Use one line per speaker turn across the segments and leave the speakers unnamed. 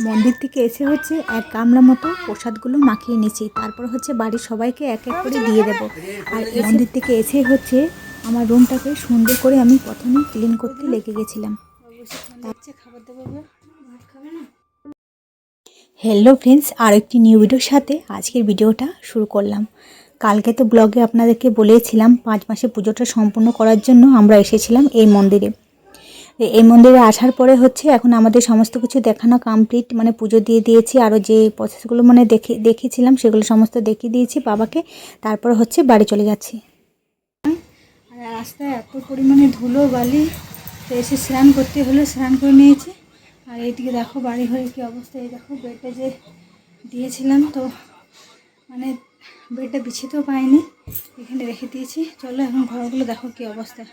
মন্দির থেকে এসে হচ্ছে এক গামলা মতো প্রসাদগুলো মাখিয়ে নিচ্ছি, তারপর হচ্ছে বাড়ির সবাইকে এক এক করে দিয়ে দেবো। আর মন্দির থেকে এসে হচ্ছে আমার রুমটাকে সুন্দর করে আমি প্রথমে ক্লিন করতে লেগে গেছিলাম। হ্যালো ফ্রেন্ডস, আর একটি নিউ ভিডিওর সাথে আজকের ভিডিওটা শুরু করলাম। কালকে তো ব্লগে আপনাদেরকে বলেছিলাম 5 মাসে পুজোটা সম্পূর্ণ করার জন্য আমরা এসেছিলাম এই মন্দিরে। এই মন্দিরে আসার পরে হচ্ছে এখন আমাদের সমস্ত কিছু দেখানো কমপ্লিট, মানে পুজো দিয়ে দিয়েছি, আরও যে প্রসেসগুলো মানে দেখেছিলাম সেগুলো সমস্ত দেখিয়ে দিয়েছি বাবাকে। তারপর হচ্ছে বাড়ি চলে যাচ্ছি। আর রাস্তায় এত পরিমাণে ধুলো বালি, তো এসে স্নান করতে হলো, স্নান করে নিয়েছি। আর এইদিকে দেখো বাড়ি ঘরে কী অবস্থা। এই দেখো বেডটা যে দিয়েছিলাম, তো মানে বেডটা বিছিতেও পাইনি, এখানে রেখে দিয়েছি। চলো এখন ঘরগুলো দেখো কী অবস্থা।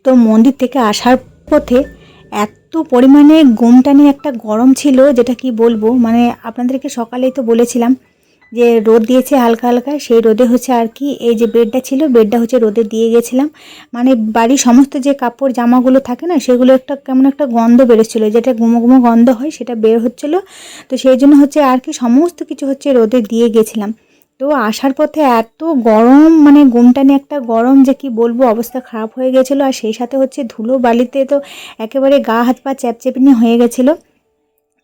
তো মন্দির থেকে আসার পথে এত পরিমাণে গুমটানি একটা গরম ছিল, যেটা কি বলবো। মানে আপনাদেরকে সকালেই তো বলেছিলাম যে রোদ দিয়েছে হালকা হালকা, সেই রোদে হচ্ছে আর কি এই যে বেডটা ছিল, বেডটা হচ্ছে রোদে দিয়ে গেছিলাম। মানে বাড়ির সমস্ত যে কাপড় জামাগুলো থাকে না, সেগুলো একটা কেমন একটা গন্ধ বেরোচ্ছিলো, যেটা গুমো গুমো গন্ধ হয়, সেটা বের হচ্ছিলো। তো সেই জন্য হচ্ছে আর কি সমস্ত কিছু হচ্ছে রোদে দিয়ে গেছিলাম। তো আসার পথে এত গরম, মানে গুমটানি একটা গরম যে কি বলবো, অবস্থা খারাপ হয়ে গেছিলো। আর সেই সাথে হচ্ছে ধুলো বালিতে তো একেবারে গা হাত পা চ্যাপচ্যাপিনি হয়ে গেছিলো।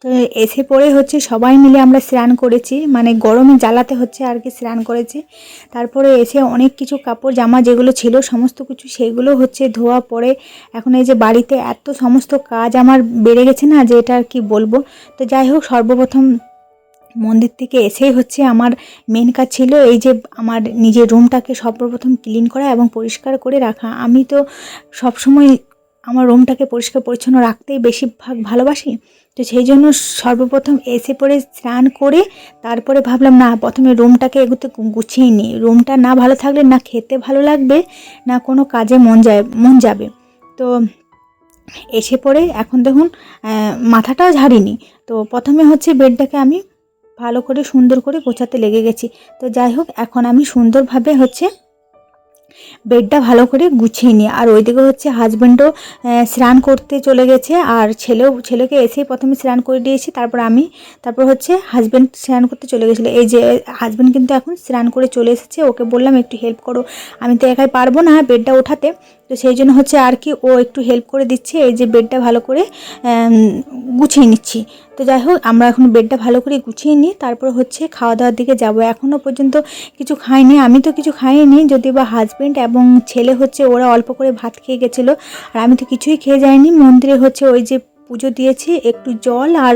তো এসে পরে হচ্ছে সবাই মিলে আমরা স্নান করেছি, মানে গরমে জ্বালাতে হচ্ছে আর কি স্নান করেছি। তারপরে এসে অনেক কিছু কাপড় জামা যেগুলো ছিল সমস্ত কিছু সেগুলো হচ্ছে ধোয়া পড়ে। এখন এই যে বাড়িতে এত সমস্ত কাজ আমার বেড়ে গেছে না, যে এটা আর কি বলবো। তো যাই হোক, সর্বপ্রথম মন্দির থেকে এসেই হচ্ছে আমার মেন কাজ ছিল এই যে আমার নিজের রুমটাকে সর্বপ্রথম ক্লিন করা এবং পরিষ্কার করে রাখা। আমি তো সবসময় আমার রুমটাকে পরিষ্কার পরিচ্ছন্ন রাখতেই বেশিরভাগ ভালোবাসি। তো সেই জন্য সর্বপ্রথম এসে পরে স্নান করে তারপরে ভাবলাম না, প্রথমে রুমটাকে এগুতে গুছিয়ে নিই। রুমটা না ভালো থাকলে না খেতে ভালো লাগবে, না কোনো কাজে মন যাবে। তো এসে পরে এখন দেখুন মাথাটাও ঝাড়িনি। তো প্রথমে হচ্ছে বেডটাকে আমি ভালো করে সুন্দর করে গোছাতে লেগে গেছি। তো যাই হোক, এখন আমি সুন্দরভাবে হচ্ছে বেডটা ভালো করে গুছিয়ে নিই। আর ওইদিকে হচ্ছে হাজব্যান্ডও স্নান করতে চলে গেছে, আর ছেলেকে এসেই প্রথমে স্নান করে দিয়েছি, তারপর হচ্ছে হাজব্যান্ড স্নান করতে চলে গেছিলো। এই যে হাজব্যান্ড কিন্তু এখন স্নান করে চলে এসেছে, ওকে বললাম একটু হেল্প করো, আমি তো একাই পারবো না বেডটা ওঠাতে। তো সেই জন্য হচ্ছে আর কি ও একটু হেল্প করে দিচ্ছে, এই যে বেডটা ভালো করে গুছিয়ে নিচ্ছি। তো যাই হোক, আমরা এখন বেডটা ভালো করে গুছিয়ে নিই, তারপর হচ্ছে খাওয়া দাওয়ার দিকে যাব। এখনও পর্যন্ত কিছু খাইনি, আমি তো কিছু খাইনি, যদিও বা হাজব্যান্ড এবং ছেলে হচ্ছে ওরা অল্প করে ভাত খেয়ে গেছিলো, আর আমি তো কিছুই খেয়ে যাইনি। মন্দিরে হচ্ছে ওই যে পুজো দিয়েছি, একটু জল আর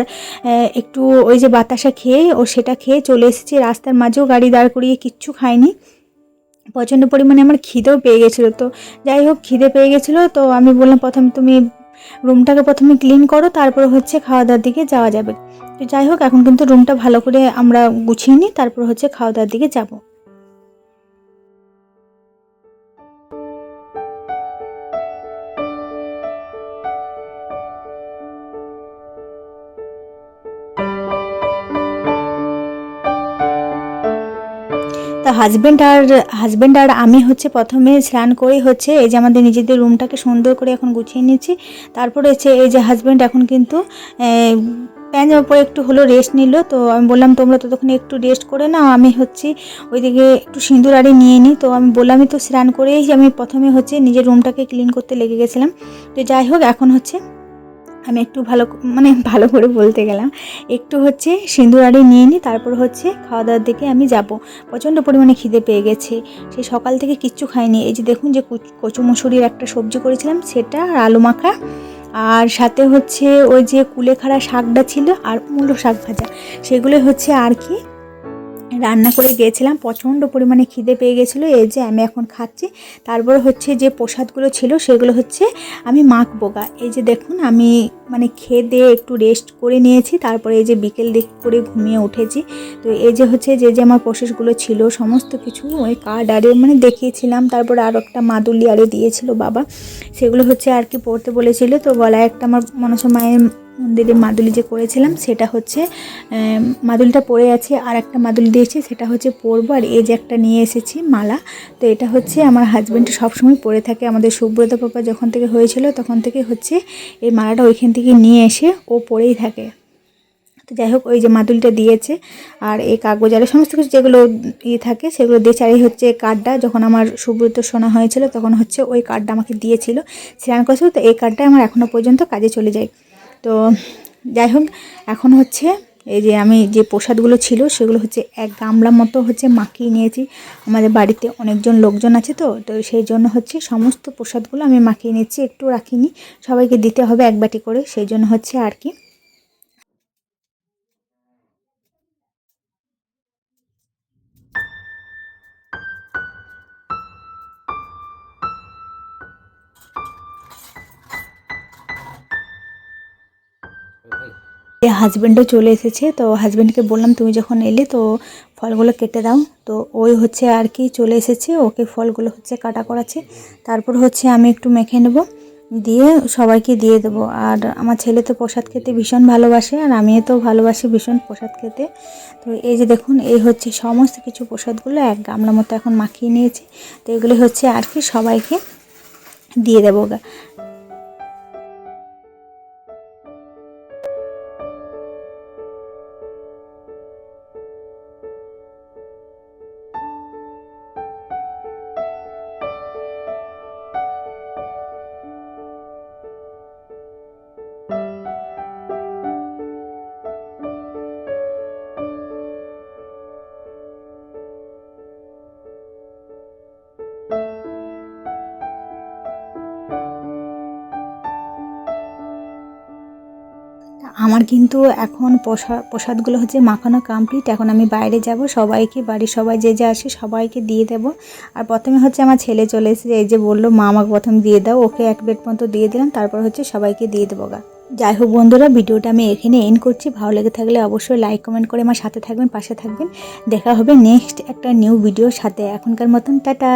একটু ওই যে বাতাসা খেয়ে সেটা খেয়ে চলে এসেছি। রাস্তার মাঝেও গাড়ি দাঁড় করিয়ে কিচ্ছু খাইনি, প্রচণ্ড পরিমাণে আমার খিদেও পেয়ে গেছিলো। তো যাই হোক, খিদে পেয়ে গেছিলো, তো আমি বললাম প্রথমে তুমি রুমটাকে প্রথমে ক্লিন করো, তারপর হচ্ছে খাওয়া দাওয়ার দিকে যাওয়া যাবে। তো যাই হোক, এখন কিন্তু রুমটা ভালো করে আমরা গুছিয়ে নিই, তারপর হচ্ছে খাওয়া দাওয়ার দিকে যাবো। তা হাজব্যান্ড আর আমি হচ্ছে প্রথমে স্নান করে হচ্ছে এই যে আমাদের নিজেদের রুমটাকে সুন্দর করে এখন গুছিয়ে নিচ্ছি। তারপরে হচ্ছে এই যে হাজব্যান্ড এখন কিন্তু প্যান্ট জামা পরে একটু হলো রেস্ট নিল। তো আমি বললাম তোমরা ততক্ষণে একটু রেস্ট করে নাও, আমি হচ্ছে ওইদিকে একটু সিঁদুর আরে নিয়ে নিই। তো আমি বললামই তো স্নান করেই আমি প্রথমে হচ্ছে নিজের রুমটাকে ক্লিন করতে লেগে গেছিলাম। তো যাই হোক, এখন হচ্ছে আমি একটু ভালো করে বলতে গেলাম, একটু হচ্ছে সিঁদুর আরে নিয়ে নিই, তারপর হচ্ছে খাওয়া দাওয়ার দিকে আমি যাব। প্রচণ্ড পরিমাণে খিদে পেয়ে গেছে, সেই সকাল থেকে কিচ্ছু খাইনি। এই যে দেখুন, যে কচু মুসুরির একটা সবজি করেছিলাম সেটা, আর আলু মাখা, আর সাথে হচ্ছে ওই যে কুলেখাড়া শাকটা ছিল, আর মূলো শাক ভাজা, সেগুলো হচ্ছে আর কি রান্না করে গিয়েছিলাম। প্রচণ্ড পরিমাণে খিদে পেয়ে গেছিলো, এই যে আমি এখন খাচ্ছি। তারপর হচ্ছে যে প্রসাদগুলো ছিল সেগুলো হচ্ছে আমি মাখবো গা। এই যে দেখুন, আমি মানে খেয়ে দিয়ে একটু রেস্ট করে নিয়েছি, তারপরে এই যে বিকেল দিক করে ঘুমিয়ে উঠেছি। তো এই যে হচ্ছে যে আমার প্রসেসগুলো ছিল সমস্ত কিছু ওই কার্ড আরে মানে দেখিয়েছিলাম। তারপরে আরও একটা মাদুলি আরে দিয়েছিল বাবা, সেগুলো হচ্ছে আর কি পড়তে বলেছিল। তো গলায় একটা আমার মনসা মায়ের মন্দিরে মাদুলি যে করেছিলাম সেটা হচ্ছে মাদুলিটা পরে আছে, আর একটা মাদুলি দিয়েছি সেটা হচ্ছে পরবো। আর এই যে একটা নিয়ে এসেছি মালা, তো এটা হচ্ছে আমার হাজব্যান্ড সবসময় পরে থাকে। আমাদের সুব্রত পাপা যখন থেকে হয়েছিল তখন থেকে হচ্ছে এই মালাটা ওইখান থেকে নিয়ে এসে ও পরেই থাকে। তো যাই হোক, ওই যে মাদুলিটা দিয়েছে আর এই কাগজ আর সমস্ত কিছু যেগুলো থাকে সেগুলো দিয়েছে। আর এই হচ্ছে কার্ডটা, যখন আমার সুব্রত শোনা হয়েছিল তখন হচ্ছে ওই কার্ডটা আমাকে দিয়েছিল, স্নান করেছিল। তো এই কার্ডটা আমার এখনও পর্যন্ত কাজে চলে যায়। তো যাই হোক, এখন হচ্ছে এই যে আমি যে প্রসাদগুলো ছিল সেগুলো হচ্ছে এক গামলা মতো হচ্ছে মাখিয়ে নিয়েছি। আমাদের বাড়িতে অনেকজন লোকজন আছে, তো সেই জন্য হচ্ছে সমস্ত প্রসাদগুলো আমি মাখিয়ে নিচ্ছি, একটু রাখিনি, সবাইকে দিতে হবে এক বাটি করে, সেই জন্য হচ্ছে আর কি। হাজব্যান্ডও চলে এসেছে, তো হাজব্যান্ডকে বললাম তুমি যখন এলে তো ফলগুলো কেটে দাও। তো ওই হচ্ছে আর কি চলে এসেছে, ওকে ফলগুলো হচ্ছে কাটা করাচ্ছে, তারপর হচ্ছে আমি একটু মেখে নেব, দিয়ে সবাইকে দিয়ে দেবো। আর আমার ছেলে তো প্রসাদ খেতে ভীষণ ভালোবাসে, আর আমিও তো ভালোবাসি ভীষণ প্রসাদ খেতে। তো এই যে দেখুন, এই হচ্ছে সমস্ত কিছু প্রসাদগুলো এক গামলা মতো এখন মাখিয়ে নিয়েছি। তো এগুলো হচ্ছে আর কি সবাইকে দিয়ে দেবো। আমার কিন্তু এখন প্রসাদগুলো হচ্ছে মাখানো কমপ্লিট। এখন আমি বাইরে যাব, সবাইকে, বাড়ির সবাই যে যা আসে সবাইকে দিয়ে দেব। আর প্রথমে হচ্ছে আমার ছেলে চলে এসেছে, এই যে বললো মা আমাকে প্রথম দিয়ে দাও, ওকে এক প্লেট মতো দিয়ে দিলাম, তারপর হচ্ছে সবাইকে দিয়ে দেবো গা। যাই হোক বন্ধুরা, ভিডিওটা আমি এখানে এন্ড করছি। ভালো লেগে থাকলে অবশ্যই লাইক কমেন্ট করে আমার সাথে থাকবেন, পাশে থাকবেন। দেখা হবে নেক্সট একটা নিউ ভিডিওর সাথে। এখনকার মতন টাটা।